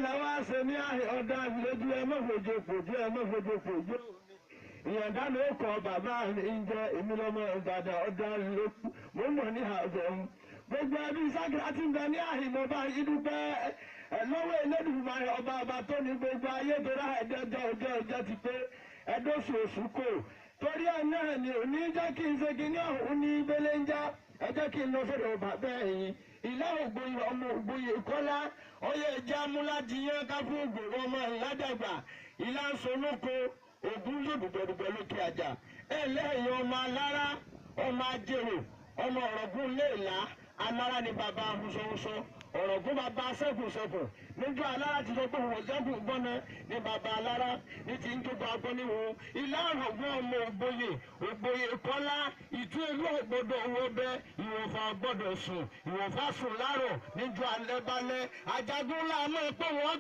làwọn àṣẹ ní ọ̀dà lójú ẹ mọ́fòjò fòjò ẹ mọ́fòjò fòjò ìyàndá ló kọ bàbá mi ń jẹ èmi lọ́mọ Ìbàdàn ọ̀dà lókù mo mọ̀ ní àzọ̀ gbogbo ẹbí Sákìrá tí ń bẹ ní àhìmọ́ bá ìdúpẹ́ lọ́wọ́ Elédùmarè ọba ọba tó ní gbogbo ayé tó rà ẹ̀dẹ́jọ́ ọjọ́ ti pé ẹ̀dọ́sọ̀ọ̀sù kò torí ẹ̀ náà ni òní jẹ́ kí n ṣe kí ní ọ̀hún ní belenja ẹ jẹ́ kí n lọ sọ́dọ̀ bàbá ẹ̀yìn ìlà Ògbóyè ọmọ Ògbóyè Kọ́lá ọyẹ ìjà múládìyàn ká fún ògbòrò ọmọ ìládàgbà ìlà Solóko Ògún lòdùdọ̀dùgbọ̀ lókè àjà ẹ lẹ́yìn ọmọ alára ọmọ ajérò ọmọ ọ̀rọ̀gún léèlá alára ni bàbá ahùnsọ̀hùnsọ ọ̀rọ̀gún bàbá sẹ́kùnsẹ̀kùn níjọ́ alára ti sọ pé òun ọ̀sẹ́kùn gbọ́nà ní bàbá alára ní ti ń tó bá gbọ́ níwò ìlà ọ̀rọ̀gún ọmọ Ògbóyè Kọ́lá ìtú ìlú ògbódò owó bẹ́ ìwọ̀nfà gbọ́dọ̀ sùn ìwọ̀nfà sùn láàrọ̀ níjọ́ alẹ́ balẹ̀ Àjàgún láàmú pé wọ́n